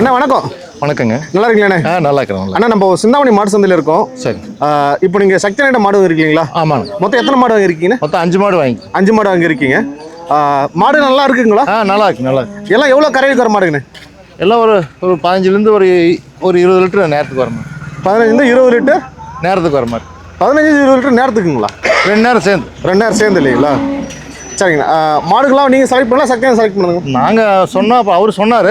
அண்ணா வணக்கம். வணக்கங்க. நல்லா இருக்கீங்களா? நல்லா இருக்கிறோம். அண்ணா நம்ம சிந்தாமணி மாடு சந்தையில் இருக்கோம். சரி. இப்போ நீங்கள் சக்தி நாயுடு மாடு வாங்கிருக்கீங்களா? ஆமாங்க. மொத்தம் எத்தனை மாடு வாங்கிருக்கீங்க? மொத்தம் 5 மாடு வாங்கி 5 மாடு வாங்கிருக்கீங்க. மாடு நல்லா இருக்குங்களா? நல்லா இருக்கு, நல்லா இருக்கு. எல்லாம் எவ்வளோ கரைக்கு வர மாடுங்கண்ணே? எல்லாம் ஒரு 15லேருந்து ஒரு 20 லிட்டர் நேரத்துக்கு வர மாதிரி. 15 20 லிட்டர் நேரத்துக்கு வர மாதிரி. 15-20 லிட்டர் நேரத்துக்குங்களா? 2 நேரம் சேர்ந்து. 2 நேரம் சேர்ந்து இல்லைங்களா? சரிங்கண்ணா. மாடுகள்லாம் நீங்கள் செலக்ட் பண்ணலாம், சக்தியாக செலக்ட் பண்ணுங்க. நாங்கள் சொன்னோம், அப்போ அவர் சொன்னார்.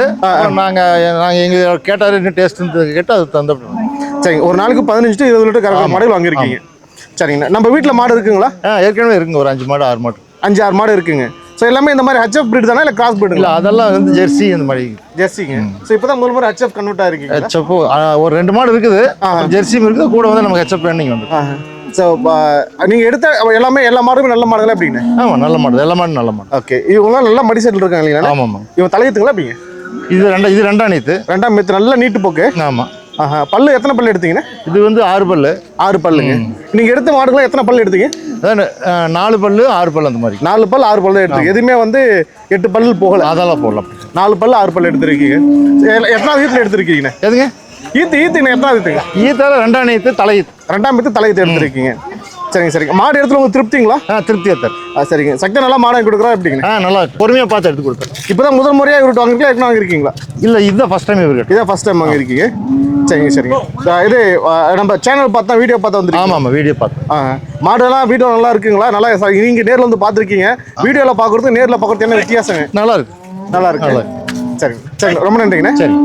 நாங்கள் எங்கள் கேட்டார், என்ன டேஸ்ட்டு கேட்டு அது தந்துவிட்டோம். சரிங்க. ஒரு நாளுக்கு 15 to 20 லிட்டர் கறக்கிற மாடுகள் வாங்கியிருக்கீங்க. சரிங்கண்ணா. நம்ம வீட்டில் மாடு இருக்குங்களா? ஏற்கனவே இருக்குங்க. ஒரு 5 மாடு 6 மாடு. 5-6 மாடு இருக்குங்க. ஸோ எல்லாமே இந்த மாதிரி ஹச்எஃப் பிரீட் தானே, இல்லை கிராஸ் பிரீடு? இல்லை, அதெல்லாம் வந்து ஜெர்சி இந்த மாதிரி. ஜெர்சிங்க. ஸோ இப்போ தான் முதல் முறை ஹச்எஃப் கன்வெர்ட் ஆகிருக்கீங்க. ஹெச்எஃப் ஒரு 2 மாடு இருக்குது. ஜெர்சியும் இருக்குது. கூட வந்து நமக்கு ஹெச்எஃப் ரன்னிங் வந்து. ஸோ நீங்கள் எடுத்த எல்லாமே எல்லா மாடுமே நல்ல மாடுங்களா எப்படிங்க? ஆமாம், நல்ல மாடு. எல்லா மாடும் நல்ல மாடு. ஓகே. இவங்களாம் நல்லா மடி செட்டில் இருக்காங்க இல்லைங்களா? ஆமாம். இவன் தலையத்துங்களா எப்படிங்க? இது ரெண்டாம் நீத்து. ரெண்டாம் மீத்து நல்ல நீட்டு போக்கு. ஆமாம். பல்லு எத்தனை பல்லு எடுத்தீங்கண்ணே? இது வந்து 6 பல்லு. 6 பல்லுங்க. நீங்கள் எடுத்த மாடுகளாம் எத்தனை பல்லு எடுத்தீங்க? 4 பல்லு 6 பல்லு அந்த மாதிரி. 4 பல் 6 பல்லு எடுத்தீங்க. எதுவுமே வந்து 8 பல்லு போகல. அதெல்லாம் போடலாம். 4 பல்லு 6 பல்லு எடுத்துருக்கீங்க. எத்தனாவது வீட்டில் எடுத்துருக்கீங்கண்ணே? எதுங்க? ஈத்துங்கண்ணே. எத்தனாவது ஈத்துங்க? ஈத்தால 2ஆம் நீத்து தலையீத்து. 2ஆம் மீத்து தலையீத்து எடுத்துருக்கீங்க. சரிங்க. மாடு எடுத்துல உங்களுக்கு திருப்திங்களா? திருப்தியா தர். சரிங்க. சக்தி நல்லா மாடு வாங்கி கொடுக்குறா எப்படிங்க? நல்லா பொறுமையாக பார்த்து எடுத்து கொடுத்தேன். இப்போதான் முதல் முறையாக இவர்கிட்ட வாங்கிருக்கீங்களா, எப்படி வாங்கிருக்கீங்களா? இல்லை, இதுதான் ஃபர்ஸ்ட் டைம் இவர்கிட்ட. இதான் ஃபர்ஸ்ட் டைம் வாங்கிருக்கீங்க. சரிங்க. இது நம்ம சேனல் பார்த்தா, வீடியோ பார்த்தா வந்துருக்கீங்க. ஆமாம், வீடியோ பார்த்தேன். மாடெல்லாம் வீடியோ நல்லா இருக்குங்களா? நல்லா நீங்கள் நேரில் வந்து பார்த்துருக்கீங்க. வீடியோவில் பார்க்குறது நேரில் பார்க்குறது என்ன வித்தியாசங்க? நல்லா இருக்கு. நல்லா இருக்கு. சரிங்க. ரொம்ப நன்றிங்கண்ணே. சரி.